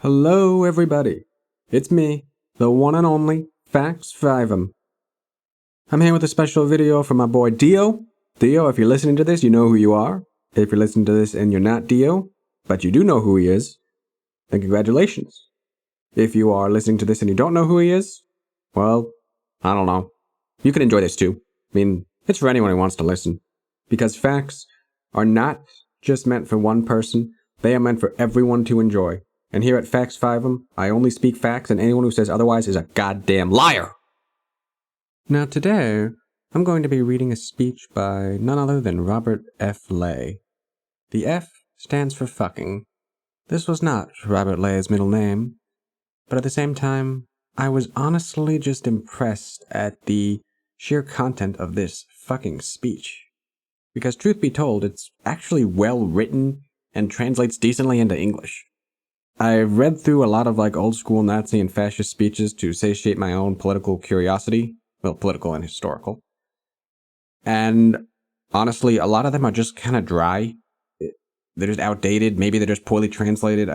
Hello, everybody. It's me, the one and only Fiveum. I'm here with a special video from my boy Dio. Dio, if you're listening to this, you know who you are. If you're listening to this and you're not Dio, but you do know who he is, then congratulations. If you are listening to this and you don't know who he is, well, I don't know. You can enjoy this too. I mean, it's for anyone who wants to listen. Because facts are not just meant for one person, they are meant for everyone to enjoy. And here at Fiveum, I only speak facts, and anyone who says otherwise is a goddamn liar! Now today, I'm going to be reading a speech by none other than Robert F. Lay. The F stands for fucking. This was not Robert Lay's middle name, but at the same time, I was honestly just impressed at the sheer content of this fucking speech. Because truth be told, it's actually well written and translates decently into English. I've read through a lot of old school Nazi and fascist speeches to satiate my own political curiosity. Well, political and historical. And honestly, a lot of them are just kind of dry. They're just outdated. Maybe they're just poorly translated.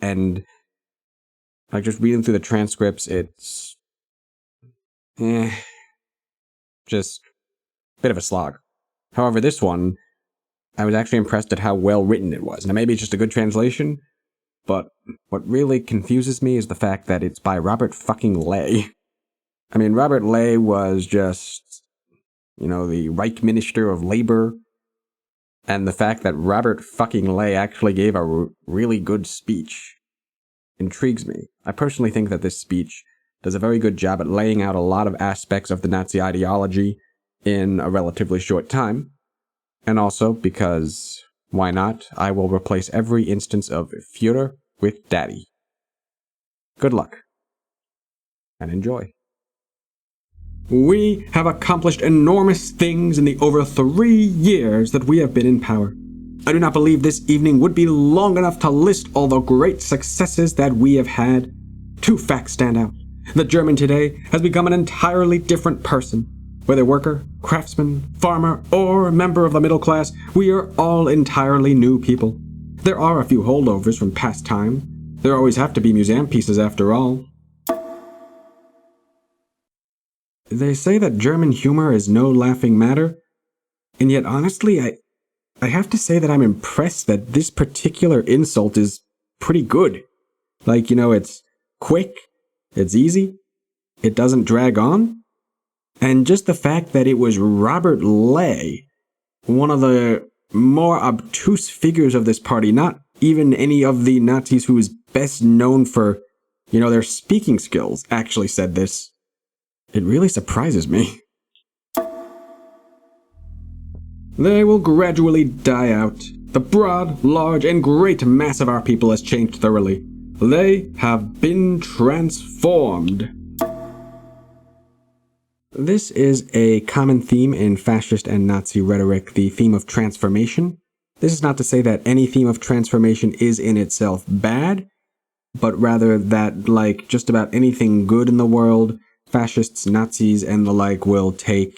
And just reading through the transcripts, it's just a bit of a slog. However, this one, I was actually impressed at how well written it was. Now, maybe it's just a good translation, but what really confuses me is the fact that it's by Robert fucking Lay. I mean, Robert Lay was just, the Reich Minister of Labor, and the fact that Robert fucking Lay actually gave a really good speech intrigues me. I personally think that this speech does a very good job at laying out a lot of aspects of the Nazi ideology in a relatively short time. And also, because, why not, I will replace every instance of Führer with Daddy. Good luck. And enjoy. We have accomplished enormous things in the over 3 years that we have been in power. I do not believe this evening would be long enough to list all the great successes that we have had. 2 facts stand out. The German today has become an entirely different person. Whether worker, craftsman, farmer, or member of the middle class, we are all entirely new people. There are a few holdovers from past time. There always have to be museum pieces after all. They say that German humor is no laughing matter, and yet honestly, I have to say that I'm impressed that this particular insult is pretty good. It's quick, it's easy, it doesn't drag on. And just the fact that it was Robert Lay, one of the more obtuse figures of this party, not even any of the Nazis who is best known for, their speaking skills, actually said this. It really surprises me. They will gradually die out. The broad, large, and great mass of our people has changed thoroughly. They have been transformed. This is a common theme in fascist and Nazi rhetoric, the theme of transformation. This is not to say that any theme of transformation is in itself bad, but rather that, just about anything good in the world, fascists, Nazis, and the like will take,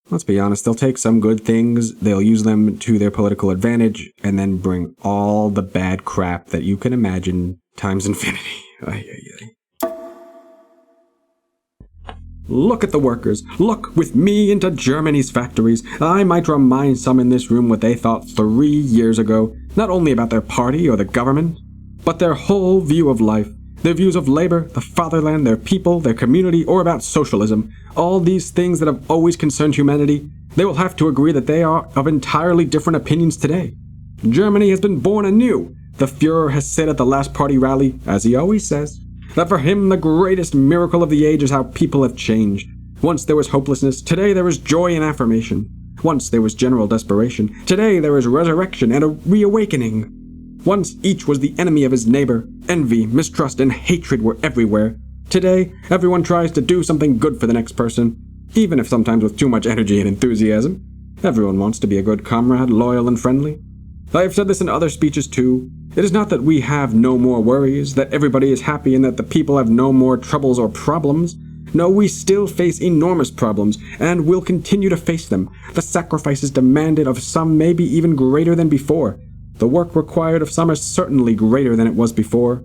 let's be honest, they'll take some good things, they'll use them to their political advantage, and then bring all the bad crap that you can imagine times infinity. Look at the workers. Look with me into Germany's factories. I might remind some in this room what they thought 3 years ago, not only about their party or the government, but their whole view of life, their views of labor, the fatherland, their people, their community, or about socialism. All these things that have always concerned humanity, they will have to agree that they are of entirely different opinions today. Germany has been born anew. The Führer has said at the last party rally, as he always says, that for him the greatest miracle of the age is how people have changed. Once there was hopelessness, today there is joy and affirmation. Once there was general desperation, today there is resurrection and a reawakening. Once each was the enemy of his neighbor, envy, mistrust, and hatred were everywhere. Today, everyone tries to do something good for the next person, even if sometimes with too much energy and enthusiasm. Everyone wants to be a good comrade, loyal and friendly. I have said this in other speeches too. It is not that we have no more worries, that everybody is happy, and that the people have no more troubles or problems. No, we still face enormous problems, and will continue to face them. The sacrifices demanded of some may be even greater than before. The work required of some is certainly greater than it was before.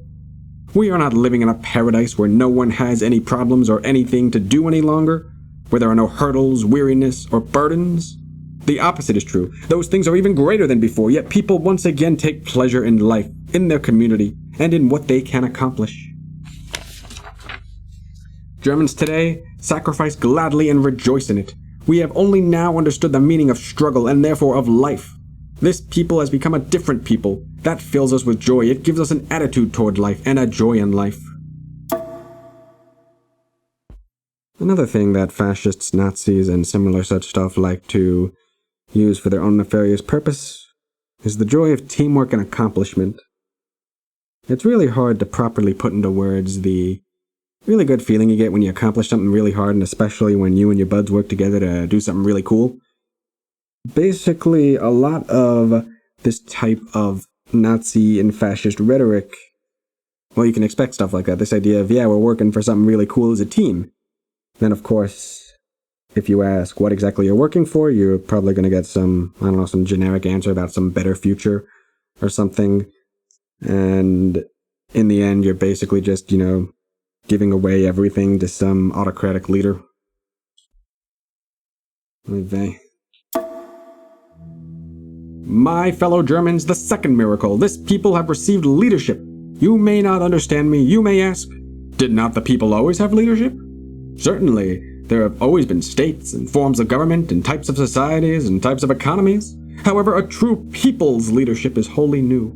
We are not living in a paradise where no one has any problems or anything to do any longer, where there are no hurdles, weariness, or burdens. The opposite is true. Those things are even greater than before, yet people once again take pleasure in life, in their community, and in what they can accomplish. Germans today sacrifice gladly and rejoice in it. We have only now understood the meaning of struggle and therefore of life. This people has become a different people. That fills us with joy. It gives us an attitude toward life and a joy in life. Another thing that fascists, Nazis, and similar such stuff like to use for their own nefarious purpose is the joy of teamwork and accomplishment. It's really hard to properly put into words the really good feeling you get when you accomplish something really hard, and especially when you and your buds work together to do something really cool. Basically, a lot of this type of Nazi and fascist rhetoric, well, you can expect stuff like that. This idea of, yeah, we're working for something really cool as a team. Then, of course, if you ask what exactly you're working for, you're probably going to get some, I don't know, some generic answer about some better future or something. And in the end, you're basically just, giving away everything to some autocratic leader. My fellow Germans, the second miracle. This people have received leadership. You may not understand me. You may ask, did not the people always have leadership? Certainly, there have always been states and forms of government and types of societies and types of economies. However, a true people's leadership is wholly new.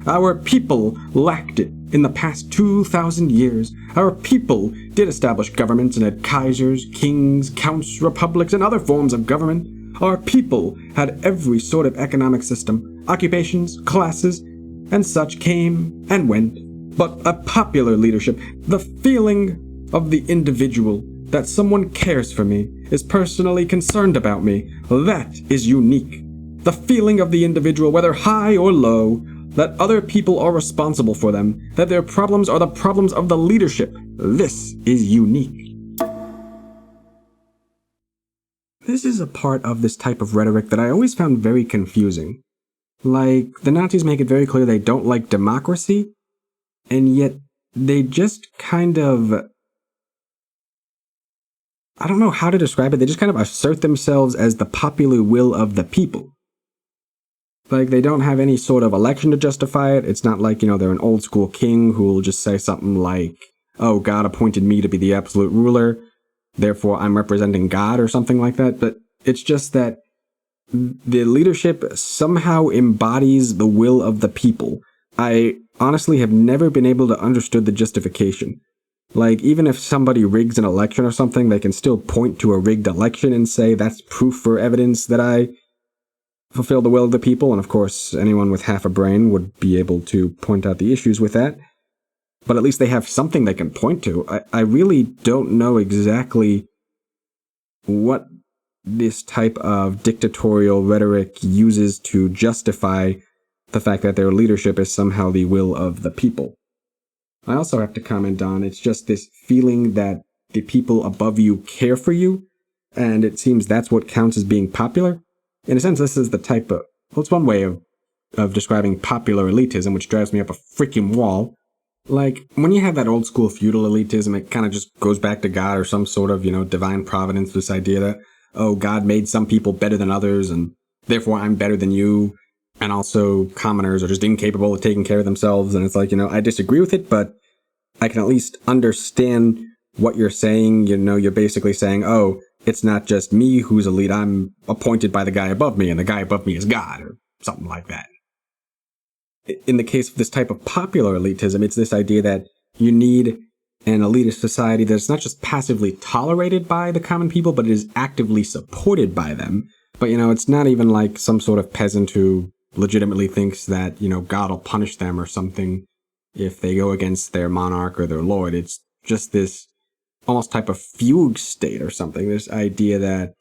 Our people lacked it in the past 2,000 years. Our people did establish governments and had kaisers, kings, counts, republics, and other forms of government. Our people had every sort of economic system, occupations, classes, and such came and went. But a popular leadership, the feeling of the individual, that someone cares for me, is personally concerned about me, that is unique. The feeling of the individual, whether high or low, that other people are responsible for them, that their problems are the problems of the leadership, this is unique. This is a part of this type of rhetoric that I always found very confusing. Like, the Nazis make it very clear they don't like democracy, and yet they just kind of, I don't know how to describe it, they just kind of assert themselves as the popular will of the people. Like, they don't have any sort of election to justify it. It's not like, they're an old school king who will just say something like, oh, God appointed me to be the absolute ruler, therefore I'm representing God or something like that. But it's just that the leadership somehow embodies the will of the people. I honestly have never been able to understand the justification. Like, even if somebody rigs an election or something, they can still point to a rigged election and say that's proof or evidence that I fulfill the will of the people, and of course anyone with half a brain would be able to point out the issues with that. But at least they have something they can point to. I really don't know exactly what this type of dictatorial rhetoric uses to justify the fact that their leadership is somehow the will of the people. I also have to comment on, it's just this feeling that the people above you care for you, and it seems that's what counts as being popular. In a sense, this is the type of, well, it's one way of describing popular elitism, which drives me up a freaking wall. Like, when you have that old school feudal elitism, it kind of just goes back to God or some sort of, divine providence, this idea that, oh, God made some people better than others, and therefore I'm better than you, and also commoners are just incapable of taking care of themselves, and it's like, I disagree with it, but I can at least understand what you're saying. You're basically saying, oh, it's not just me who's elite, I'm appointed by the guy above me, and the guy above me is God, or something like that. In the case of this type of popular elitism, it's this idea that you need an elitist society that's not just passively tolerated by the common people, but it is actively supported by them. But, it's not even like some sort of peasant who legitimately thinks that, God will punish them or something if they go against their monarch or their lord. It's just this almost type of fugue state or something. This idea that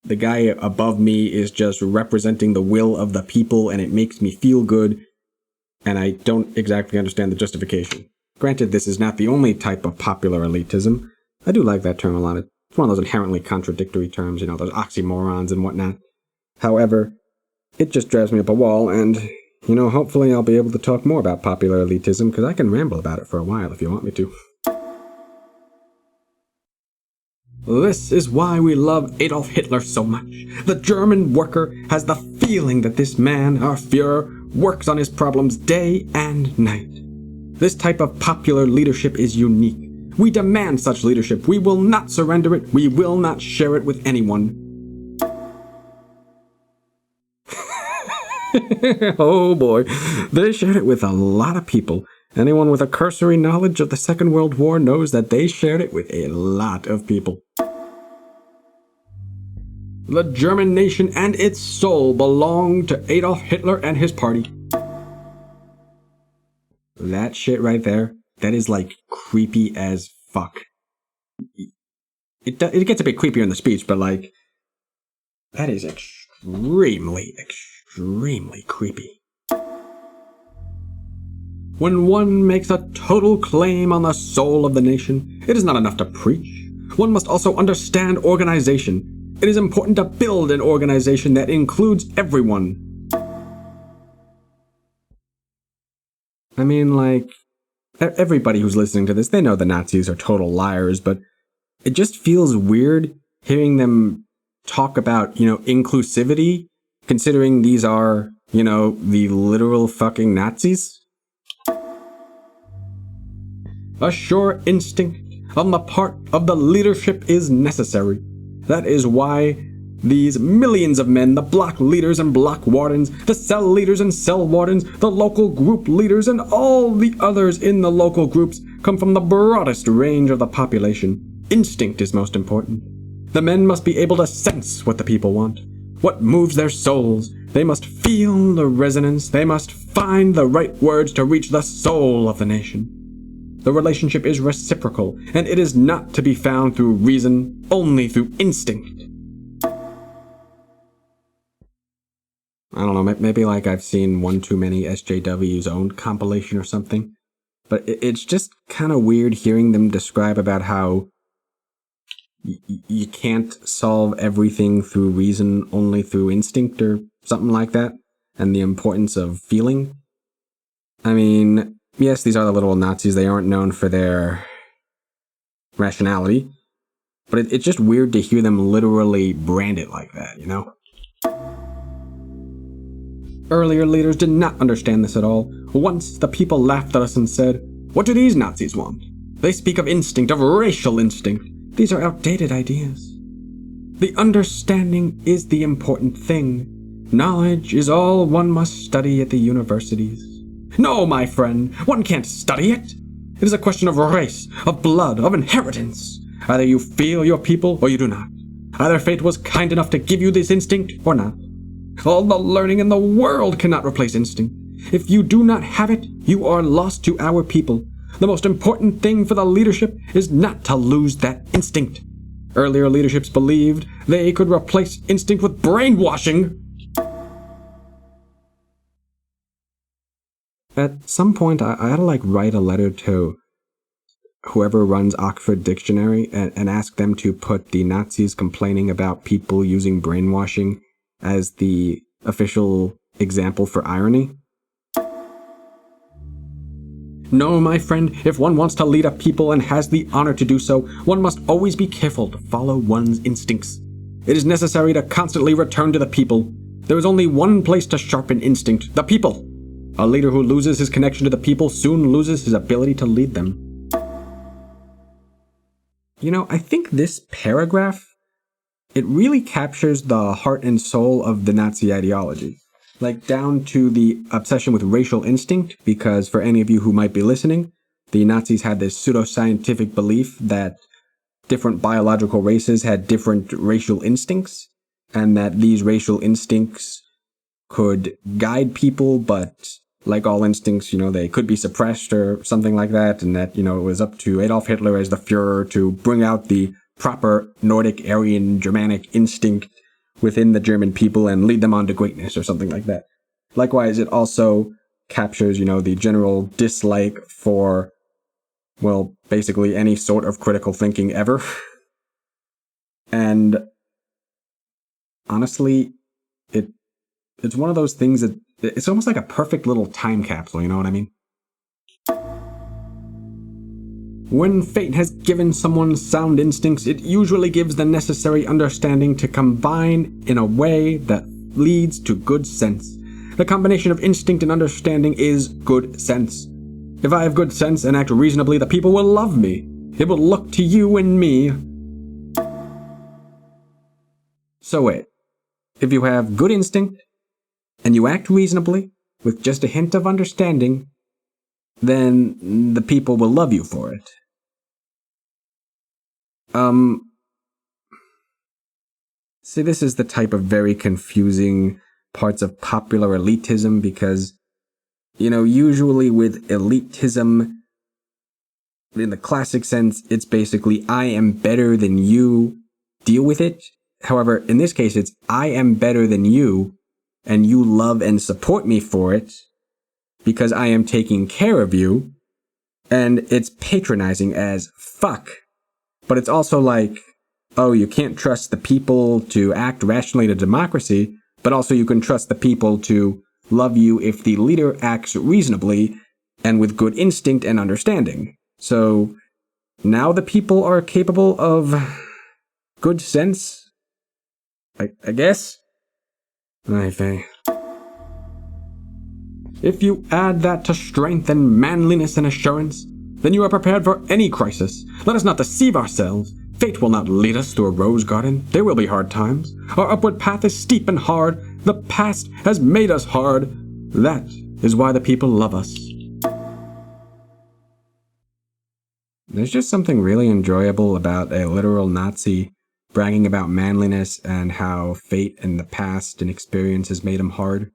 the guy above me is just representing the will of the people and it makes me feel good, and I don't exactly understand the justification. Granted, this is not the only type of popular elitism. I do like that term a lot. It's one of those inherently contradictory terms, those oxymorons and whatnot. However, it just drives me up a wall, and You know, hopefully I'll be able to talk more about popular elitism, because I can ramble about it for a while if you want me to. This is why we love Adolf Hitler so much. The German worker has the feeling that this man, our Führer, works on his problems day and night. This type of popular leadership is unique. We demand such leadership. We will not surrender it. We will not share it with anyone. Oh boy, they shared it with a lot of people. Anyone with a cursory knowledge of the Second World War knows that they shared it with a lot of people. The German nation and its soul belong to Adolf Hitler and his party. That shit right there, that is like creepy as fuck. It gets a bit creepier in the speech, but like, that is extremely creepy. When one makes a total claim on the soul of the nation, it is not enough to preach. One must also understand organization. It is important to build an organization that includes everyone. I mean, like, everybody who's listening to this, they know the Nazis are total liars, but it just feels weird hearing them talk about, inclusivity, considering these are, the literal fucking Nazis. A sure instinct on the part of the leadership is necessary. That is why these millions of men, the block leaders and block wardens, the cell leaders and cell wardens, the local group leaders, and all the others in the local groups come from the broadest range of the population. Instinct is most important. The men must be able to sense what the people want, what moves their souls. They must feel the resonance. They must find the right words to reach the soul of the nation. The relationship is reciprocal, and it is not to be found through reason, only through instinct. I don't know, maybe like I've seen one too many SJW's own compilation or something, but it's just kind of weird hearing them describe about how you can't solve everything through reason, only through instinct or something like that, and the importance of feeling. I mean, yes, these are the literal Nazis. They aren't known for their rationality, but it's just weird to hear them literally brand it like that, Earlier leaders did not understand this at all. Once the people laughed at us and said, "What do these Nazis want? They speak of instinct, of racial instinct. These are outdated ideas. The understanding is the important thing. Knowledge is all one must study at the universities." No, my friend, one can't study it. It is a question of race, of blood, of inheritance. Either you feel your people or you do not. Either fate was kind enough to give you this instinct or not. All the learning in the world cannot replace instinct. If you do not have it, you are lost to our people. The most important thing for the leadership is not to lose that instinct. Earlier leaderships believed they could replace instinct with brainwashing. At some point, I had to write a letter to whoever runs Oxford Dictionary and ask them to put the Nazis complaining about people using brainwashing as the official example for irony. No, my friend, if one wants to lead a people and has the honor to do so, one must always be careful to follow one's instincts. It is necessary to constantly return to the people. There is only one place to sharpen instinct: the people. A leader who loses his connection to the people soon loses his ability to lead them. I think this paragraph, it really captures the heart and soul of the Nazi ideology. Down to the obsession with racial instinct, because for any of you who might be listening, the Nazis had this pseudoscientific belief that different biological races had different racial instincts, and that these racial instincts could guide people, but like all instincts, they could be suppressed or something like that, and that, it was up to Adolf Hitler as the Führer to bring out the proper Nordic, Aryan, Germanic instinct within the German people and lead them on to greatness or something like that. Likewise, it also captures, the general dislike for, well, basically any sort of critical thinking ever. And honestly, it's one of those things that It's almost like a perfect little time capsule, you know what I mean? When fate has given someone sound instincts, it usually gives the necessary understanding to combine in a way that leads to good sense. The combination of instinct and understanding is good sense. If I have good sense and act reasonably, the people will love me. It will look to you and me. So wait, if you have good instinct and you act reasonably with just a hint of understanding, then the people will love you for it. See, this is the type of very confusing parts of popular elitism because, usually with elitism, in the classic sense, it's basically, I am better than you, deal with it. However, in this case, it's, I am better than you, and you love and support me for it, because I am taking care of you, and it's patronizing as fuck. But it's also like, oh, you can't trust the people to act rationally to democracy, but also you can trust the people to love you if the leader acts reasonably and with good instinct and understanding. So now the people are capable of good sense, I guess? If you add that to strength and manliness and assurance, then you are prepared for any crisis. Let us not deceive ourselves. Fate will not lead us through a rose garden. There will be hard times. Our upward path is steep and hard. The past has made us hard. That is why the people love us. There's just something really enjoyable about a literal Nazi bragging about manliness and how fate and the past and experience has made him hard.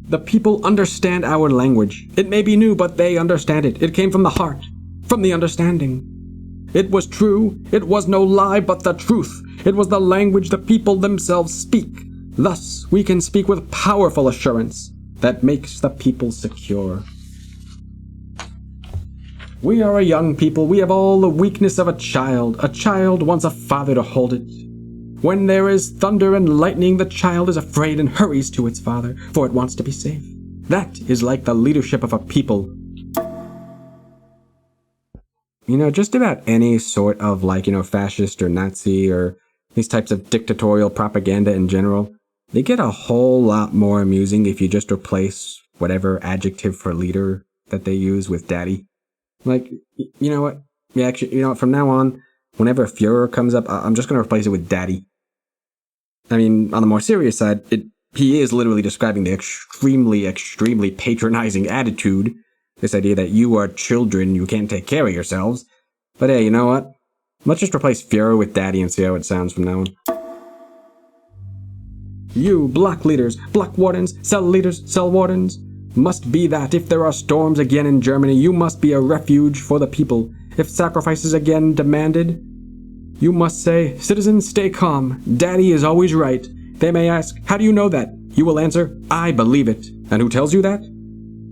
The people understand our language. It may be new, but they understand it. It came from the heart, from the understanding. It was true. It was no lie, but the truth. It was the language the people themselves speak. Thus, we can speak with powerful assurance that makes the people secure. We are a young people. We have all the weakness of a child. A child wants a father to hold it. When there is thunder and lightning, the child is afraid and hurries to its father, for it wants to be safe. That is like the leadership of a people. Just about any sort of fascist or Nazi or these types of dictatorial propaganda in general, they get a whole lot more amusing if you just replace whatever adjective for leader that they use with daddy. You know what? Yeah, actually, from now on, whenever Führer comes up, I'm just going to replace it with daddy. I mean, on the more serious side, he is literally describing the extremely, extremely patronizing attitude. This idea that you are children, you can't take care of yourselves. But hey, you know what? Let's just replace Führer with daddy and see how it sounds from now on. You, block leaders, block wardens, cell leaders, cell wardens, must be that if there are storms again in Germany, you must be a refuge for the people. If sacrifices again demanded, you must say, citizens, stay calm. Daddy is always right. They may ask, how do you know that? You will answer, I believe it. And who tells you that?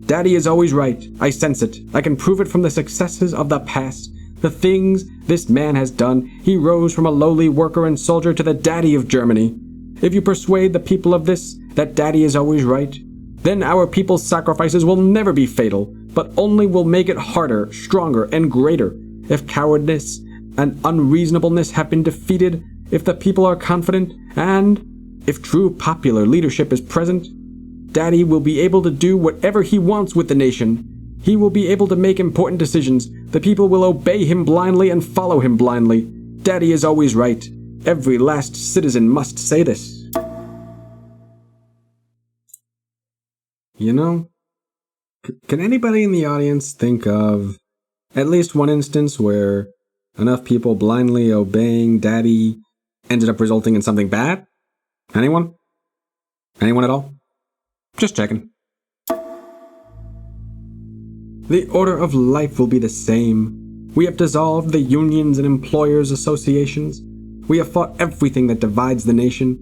Daddy is always right. I sense it. I can prove it from the successes of the past. The things this man has done. He rose from a lowly worker and soldier to the daddy of Germany. If you persuade the people of this, that daddy is always right, then our people's sacrifices will never be fatal, but only will make it harder, stronger, and greater. If cowardice and unreasonableness have been defeated, if the people are confident, and if true popular leadership is present, Daddy will be able to do whatever he wants with the nation. He will be able to make important decisions. The people will obey him blindly and follow him blindly. Daddy is always right. Every last citizen must say this. Can anybody in the audience think of at least one instance where enough people blindly obeying Daddy ended up resulting in something bad? Anyone? Anyone at all? Just checking. The order of life will be the same. We have dissolved the unions and employers' associations. We have fought everything that divides the nation.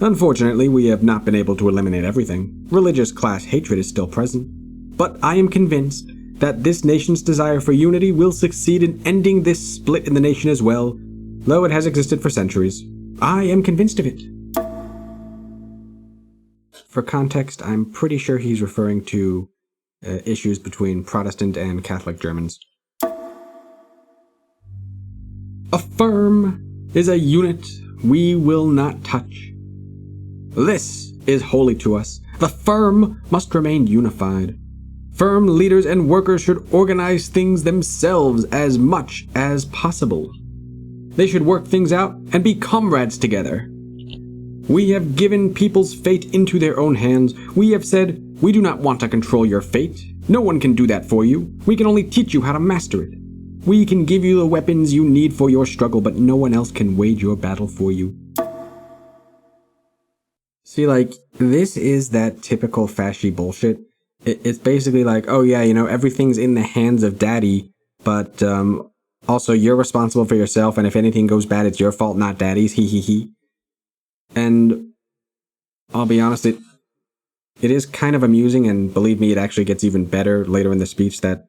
Unfortunately, we have not been able to eliminate everything. Religious class hatred is still present. But I am convinced that this nation's desire for unity will succeed in ending this split in the nation as well, though it has existed for centuries. I am convinced of it. For context, I'm pretty sure he's referring to issues between Protestant and Catholic Germans. A firm is a unit we will not touch. This is holy to us. The firm must remain unified. Firm leaders and workers should organize things themselves as much as possible. They should work things out and be comrades together. We have given people's fate into their own hands. We have said, we do not want to control your fate. No one can do that for you. We can only teach you how to master it. We can give you the weapons you need for your struggle, but no one else can wage your battle for you. See, like, this is that typical fasci bullshit. It's basically like, oh yeah, everything's in the hands of daddy, but also you're responsible for yourself, and if anything goes bad, it's your fault, not daddy's, he. And I'll be honest, it is kind of amusing, and believe me, it actually gets even better later in the speech that,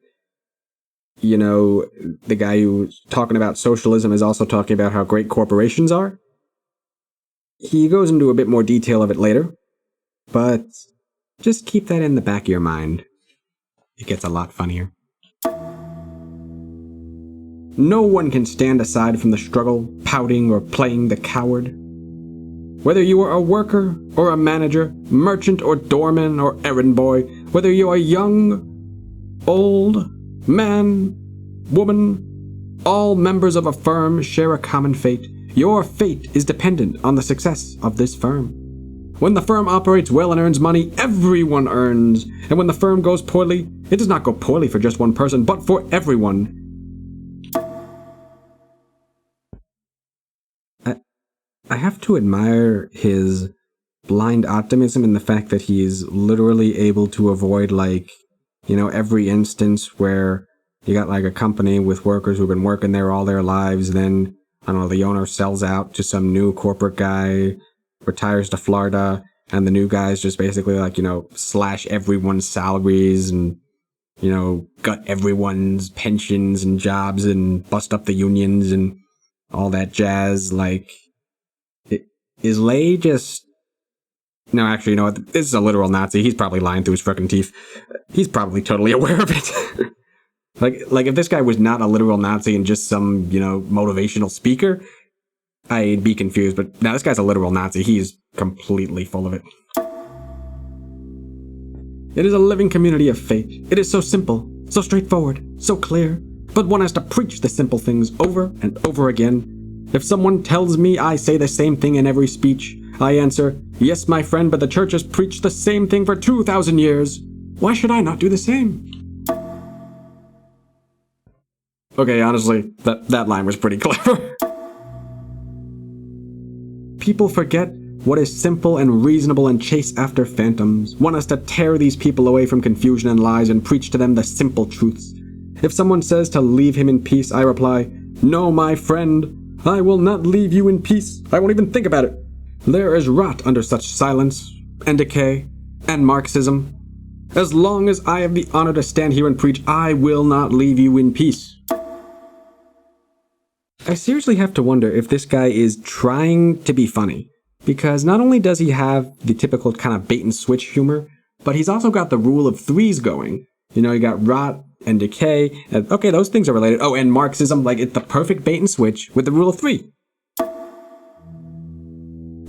the guy who's talking about socialism is also talking about how great corporations are. He goes into a bit more detail of it later, but just keep that in the back of your mind. It gets a lot funnier. No one can stand aside from the struggle, pouting or playing the coward. Whether you are a worker or a manager, merchant or doorman or errand boy, whether you are young, old, man, woman, all members of a firm share a common fate. Your fate is dependent on the success of this firm. When the firm operates well and earns money, everyone earns. And when the firm goes poorly, it does not go poorly for just one person, but for everyone. I have to admire his blind optimism in the fact that he's literally able to avoid, every instance where you got, a company with workers who've been working there all their lives, then, I don't know, the owner sells out to some new corporate guy, retires to Florida, and the new guy's just basically, slash everyone's salaries and, gut everyone's pensions and jobs and bust up the unions and all that jazz, Is Lay just... No, actually, you know what? This is a literal Nazi. He's probably lying through his frickin' teeth. He's probably totally aware of it. Like if this guy was not a literal Nazi and just some, motivational speaker, I'd be confused. But now this guy's a literal Nazi. He's completely full of it. It is a living community of fate. It is so simple, so straightforward, so clear. But one has to preach the simple things over and over again. If someone tells me I say the same thing in every speech, I answer, yes, my friend, but the church has preached the same thing for 2,000 years. Why should I not do the same? Okay, honestly, that line was pretty clever. People forget what is simple and reasonable and chase after phantoms, want us to tear these people away from confusion and lies and preach to them the simple truths. If someone says to leave him in peace, I reply, no, my friend, I will not leave you in peace. I won't even think about it. There is rot under such silence, and decay, and Marxism. As long as I have the honor to stand here and preach, I will not leave you in peace. I seriously have to wonder if this guy is trying to be funny, because not only does he have the typical kind of bait and switch humor, but he's also got the rule of threes going. You got rot and decay, and okay, those things are related. Oh, and Marxism, it's the perfect bait and switch with the rule of three.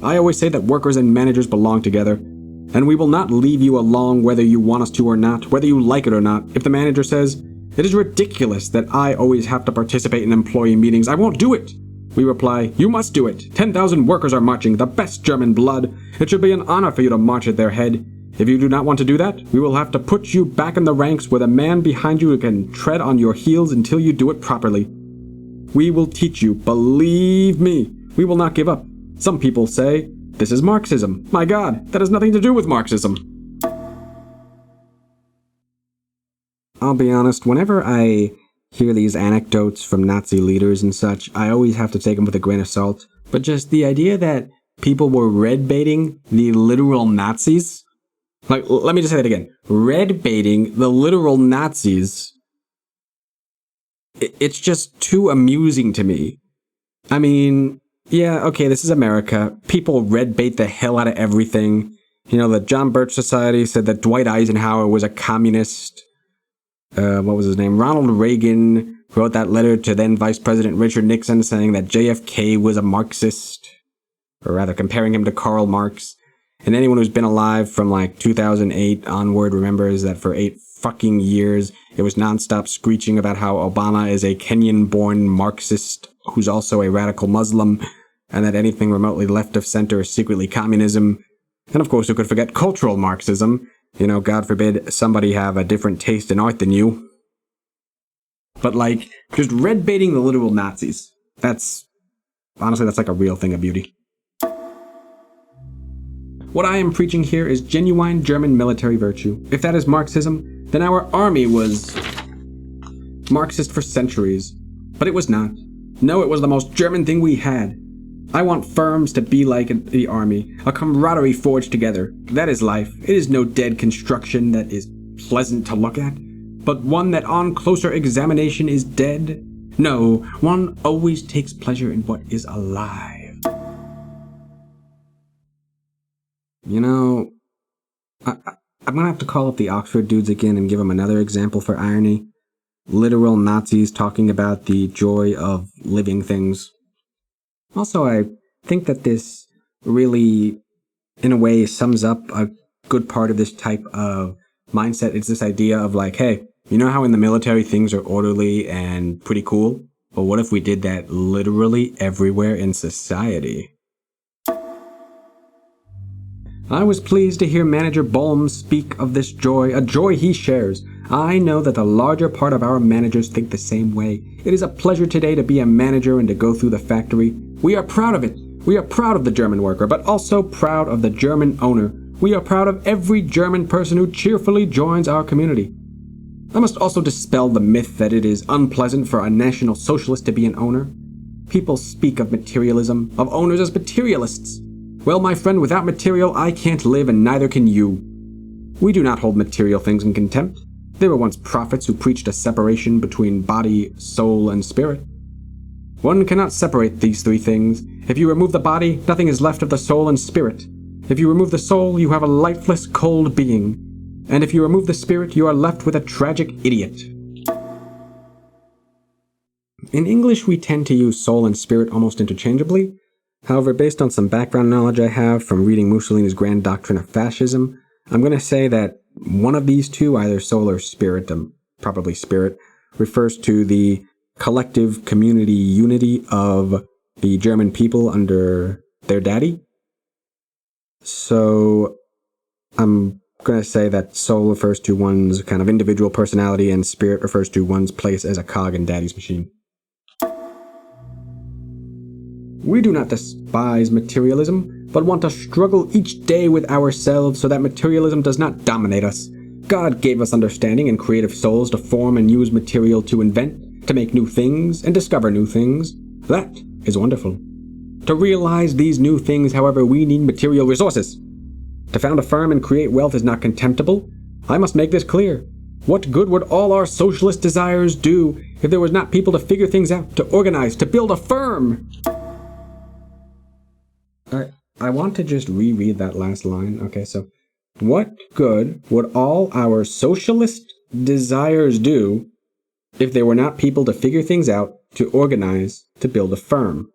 I always say that workers and managers belong together, and we will not leave you along whether you want us to or not, whether you like it or not. If the manager says, it is ridiculous that I always have to participate in employee meetings, I won't do it. We reply, you must do it. 10,000 workers are marching, the best German blood. It should be an honor for you to march at their head. If you do not want to do that, we will have to put you back in the ranks with a man behind you who can tread on your heels until you do it properly. We will teach you, believe me. We will not give up. Some people say, this is Marxism. My God, that has nothing to do with Marxism. I'll be honest, whenever I hear these anecdotes from Nazi leaders and such, I always have to take them with a grain of salt. But just the idea that people were red baiting the literal Nazis... let me just say that again. Red baiting the literal Nazis. It's just too amusing to me. I mean, yeah, okay, this is America. People red bait the hell out of everything. You know, the John Birch Society said that Dwight Eisenhower was a communist. What was his name? Ronald Reagan wrote that letter to then Vice President Richard Nixon saying that JFK was a Marxist, or rather comparing him to Karl Marx. And anyone who's been alive from like 2008 onward remembers that for 8 fucking years it was nonstop screeching about how Obama is a Kenyan-born Marxist who's also a radical Muslim, and that anything remotely left of center is secretly communism. And of course, who could forget cultural Marxism? You know, God forbid somebody have a different taste in art than you. But like, just red baiting the literal Nazis. Honestly, that's like a real thing of beauty. What I am preaching here is genuine German military virtue. If that is Marxism, then our army was Marxist for centuries. But it was not. No, it was the most German thing we had. I want firms to be like the army, a camaraderie forged together. That is life. It is no dead construction that is pleasant to look at, but one that on closer examination is dead. No, one always takes pleasure in what is alive. You know, I'm gonna have to call up the Oxford dudes again and give them another example for irony. Literal Nazis talking about the joy of living things. Also, I think that this really, in a way, sums up a good part of this type of mindset. It's this idea of like, hey, you know how in the military things are orderly and pretty cool? But what if we did that literally everywhere in society? I was pleased to hear Manager Bolm speak of this joy, a joy he shares. I know that the larger part of our managers think the same way. It is a pleasure today to be a manager and to go through the factory. We are proud of it. We are proud of the German worker, but also proud of the German owner. We are proud of every German person who cheerfully joins our community. I must also dispel the myth that it is unpleasant for a National Socialist to be an owner. People speak of materialism, of owners as materialists. Well, my friend, without material, I can't live and neither can you. We do not hold material things in contempt. They were once prophets who preached a separation between body, soul, and spirit. One cannot separate these 3 things. If you remove the body, nothing is left of the soul and spirit. If you remove the soul, you have a lifeless, cold being. And if you remove the spirit, you are left with a tragic idiot. In English, we tend to use soul and spirit almost interchangeably. However, based on some background knowledge I have from reading Mussolini's Grand Doctrine of Fascism, I'm going to say that one of these two, either soul or spirit, probably spirit, refers to the collective community unity of the German people under their daddy. So I'm going to say that soul refers to one's kind of individual personality and spirit refers to one's place as a cog in daddy's machine. We do not despise materialism, but want to struggle each day with ourselves so that materialism does not dominate us. God gave us understanding and creative souls to form and use material to invent, to make new things, and discover new things. That is wonderful. To realize these new things, however, we need material resources. To found a firm and create wealth is not contemptible. I must make this clear. What good would all our socialist desires do if there was not people to figure things out, to organize, to build a firm? I want to just reread that last line. Okay, so what good would all our socialist desires do if there were not people to figure things out, to organize, to build a firm?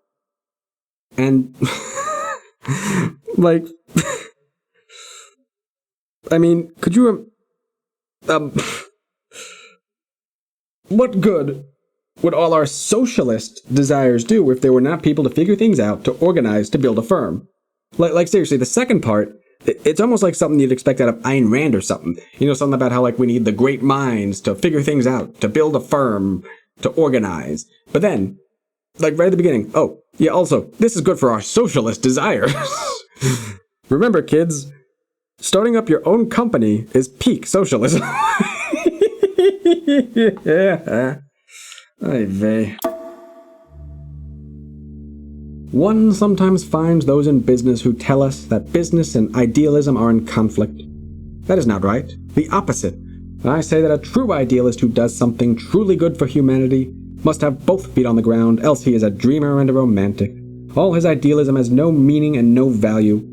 And, like, I mean, could you, what good would all our socialist desires do if there were not people to figure things out, to organize, to build a firm? Like seriously, the second part, it's almost like something you'd expect out of Ayn Rand or something. You know, something about how, like, we need the great minds to figure things out, to build a firm, to organize. But then, like right at the beginning, oh, yeah, also, this is good for our socialist desires. Remember, kids, starting up your own company is peak socialism. Yeah. Ay vey. One sometimes finds those in business who tell us that business and idealism are in conflict. That is not right. The opposite. I say that a true idealist who does something truly good for humanity must have both feet on the ground, else he is a dreamer and a romantic. All his idealism has no meaning and no value.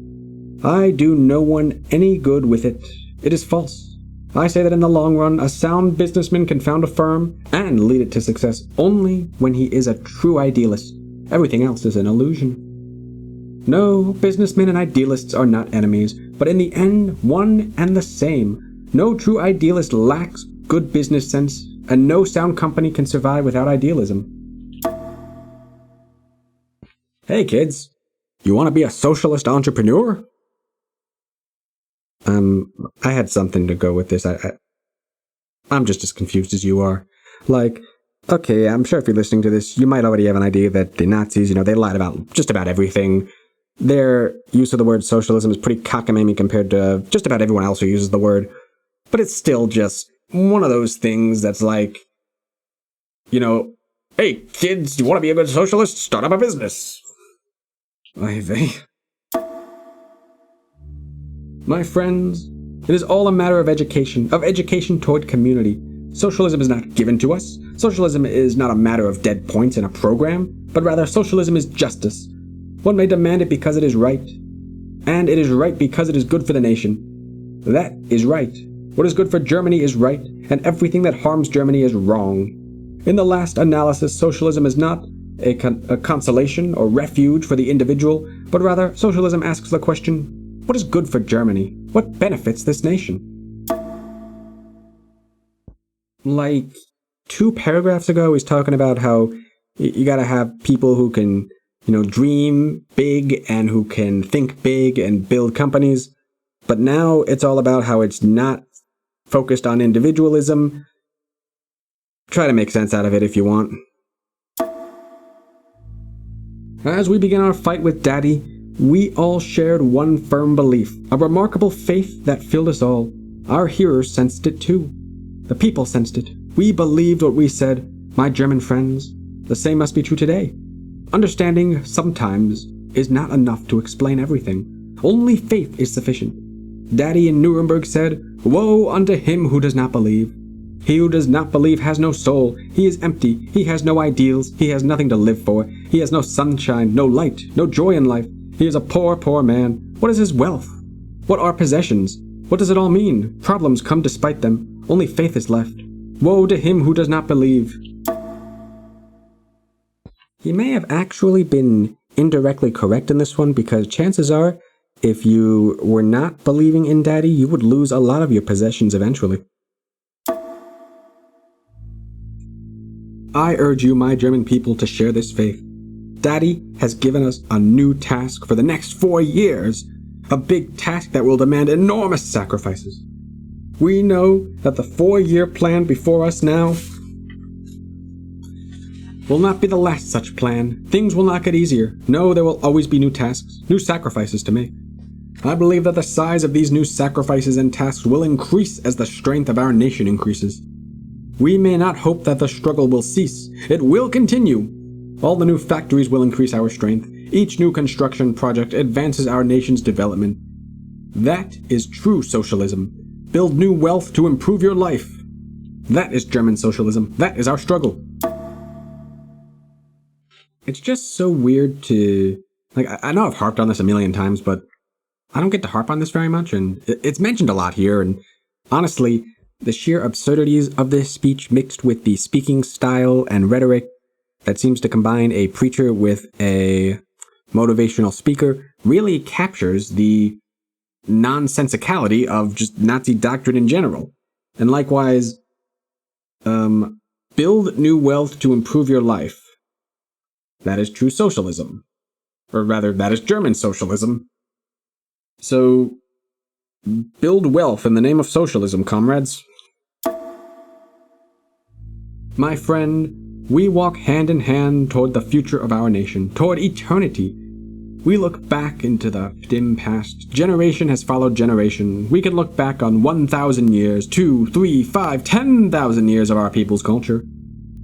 I do no one any good with it. It is false. I say that in the long run, a sound businessman can found a firm and lead it to success only when he is a true idealist. Everything else is an illusion. No, businessmen and idealists are not enemies, but in the end, one and the same. No true idealist lacks good business sense, and no sound company can survive without idealism. Hey kids, you want to be a socialist entrepreneur? I had something to go with this. I'm just as confused as you are. Like, okay, I'm sure if you're listening to this, you might already have an idea that the Nazis, they lied about just about everything. Their use of the word socialism is pretty cockamamie compared to just about everyone else who uses the word. But it's still just one of those things that's like, hey kids, you want to be a good socialist? Start up a business. My friends, it is all a matter of education toward community. Socialism is not given to us. Socialism is not a matter of dead points in a program, but rather socialism is justice. One may demand it because it is right, and it is right because it is good for the nation. That is right. What is good for Germany is right, and everything that harms Germany is wrong. In the last analysis, socialism is not a consolation or refuge for the individual, but rather socialism asks the question, what is good for Germany? What benefits this nation? Like 2 paragraphs ago, he's talking about how you gotta have people who can, dream big and who can think big and build companies. But now it's all about how it's not focused on individualism. Try to make sense out of it if you want. As we begin our fight with Daddy, we all shared one firm belief, a remarkable faith that filled us all. Our hearers sensed it too. The people sensed it. We believed what we said. My German friends, the same must be true today. Understanding sometimes is not enough to explain everything. Only faith is sufficient. Daddy in Nuremberg said, "Woe unto him who does not believe. He who does not believe has no soul. He is empty. He has no ideals. He has nothing to live for. He has no sunshine, no light, no joy in life. He is a poor, poor man. What is his wealth? What are possessions? What does it all mean? Problems come despite them. Only faith is left. Woe to him who does not believe." He may have actually been indirectly correct in this one, because chances are, if you were not believing in Daddy, you would lose a lot of your possessions eventually. I urge you, my German people, to share this faith. Daddy has given us a new task for the next 4 years, a big task that will demand enormous sacrifices. We know that the 4-year plan before us now will not be the last such plan. Things will not get easier. No, there will always be new tasks, new sacrifices to make. I believe that the size of these new sacrifices and tasks will increase as the strength of our nation increases. We may not hope that the struggle will cease. It will continue. All the new factories will increase our strength. Each new construction project advances our nation's development. That is true socialism. Build new wealth to improve your life. That is German socialism. That is our struggle. It's just so weird to... I know I've harped on this a million times, but I don't get to harp on this very much, and it's mentioned a lot here, and honestly, the sheer absurdities of this speech mixed with the speaking style and rhetoric that seems to combine a preacher with a motivational speaker really captures the nonsensicality of just Nazi doctrine in general. And likewise, build new wealth to improve your life. That is true socialism. Or rather, that is German socialism. So, build wealth in the name of socialism, comrades. My friend, we walk hand in hand toward the future of our nation, toward eternity. We look back into the dim past. Generation has followed generation. We can look back on 1,000 years, 2, 3, 5, 10,000 years of our people's culture.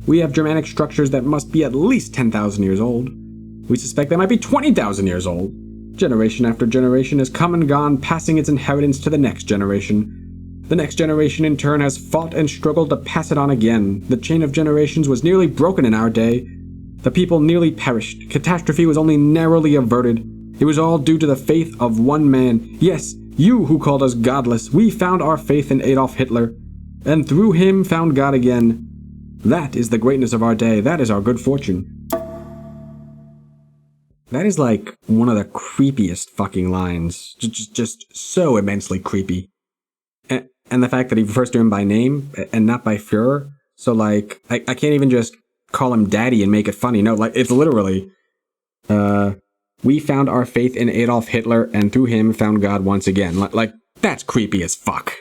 We have Germanic structures that must be at least 10,000 years old. We suspect they might be 20,000 years old. Generation after generation has come and gone, passing its inheritance to the next generation. The next generation in turn has fought and struggled to pass it on again. The chain of generations was nearly broken in our day. The people nearly perished. Catastrophe was only narrowly averted. It was all due to the faith of one man. Yes, you who called us godless. We found our faith in Adolf Hitler, and through him found God again. That is the greatness of our day. That is our good fortune. That is like one of the creepiest fucking lines. Just so immensely creepy. And the fact that he refers to him by name and not by Führer. So like, I can't even just call him daddy and make it funny. No, like, it's literally, we found our faith in Adolf Hitler and through him found God once again. Like, that's creepy as fuck.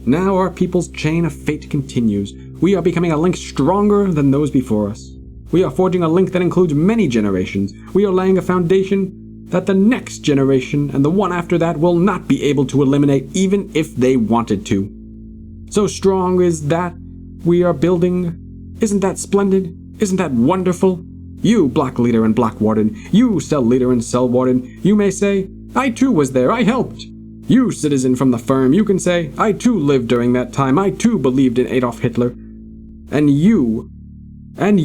Now our people's chain of fate continues. We are becoming a link stronger than those before us. We are forging a link that includes many generations. We are laying a foundation that the next generation and the one after that will not be able to eliminate even if they wanted to. So strong is that we are building. Isn't that splendid? Isn't that wonderful? You, block leader and block warden, you, cell leader and cell warden, you may say, I too was there, I helped. You, citizen from the firm, you can say, I too lived during that time, I too believed in Adolf Hitler. And you, and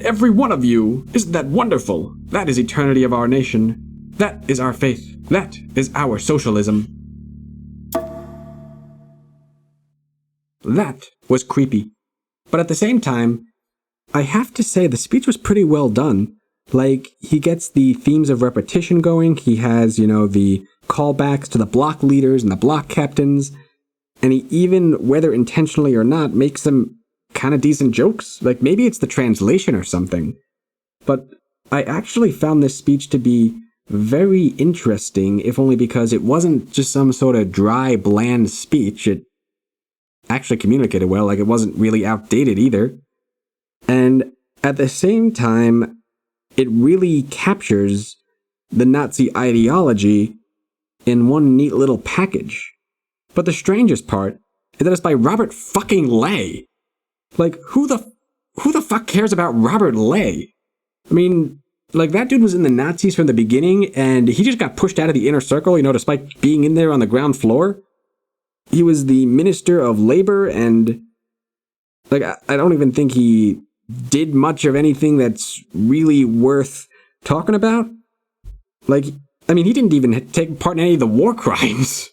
every one of you, isn't that wonderful? That is eternity of our nation. That is our faith. That is our socialism. That was creepy. But at the same time, I have to say the speech was pretty well done. Like, he gets the themes of repetition going, he has, the callbacks to the block leaders and the block captains, and he even, whether intentionally or not, makes some kind of decent jokes. Like, maybe it's the translation or something. But I actually found this speech to be very interesting, if only because it wasn't just some sort of dry, bland speech. It actually communicated well, like it wasn't really outdated either. And at the same time, it really captures the Nazi ideology in one neat little package. But the strangest part is that it's by Robert fucking Ley. Like, who the fuck cares about Robert Ley? I mean, like, that dude was in the Nazis from the beginning, and he just got pushed out of the inner circle, despite being in there on the ground floor. He was the Minister of Labor, and, like, I don't even think he did much of anything that's really worth talking about. Like, I mean, he didn't even take part in any of the war crimes.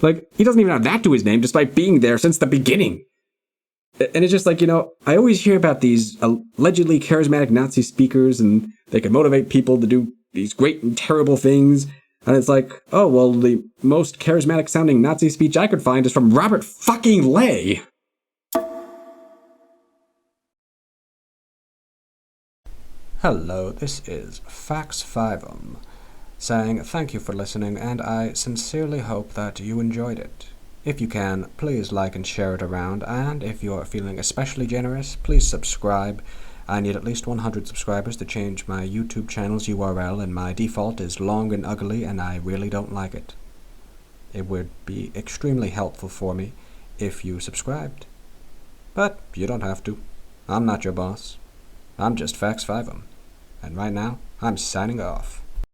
Like, he doesn't even have that to his name, despite being there since the beginning. And it's just like, I always hear about these allegedly charismatic Nazi speakers, and they can motivate people to do these great and terrible things. And it's like, oh, well, the most charismatic sounding Nazi speech I could find is from Robert fucking Ley. Hello, this is Fiveum, saying thank you for listening, and I sincerely hope that you enjoyed it. If you can, please like and share it around, and if you're feeling especially generous, please subscribe. I need at least 100 subscribers to change my YouTube channel's URL, and my default is long and ugly, and I really don't like it. It would be extremely helpful for me if you subscribed. But you don't have to. I'm not your boss. I'm just Fiveum. And right now, I'm signing off.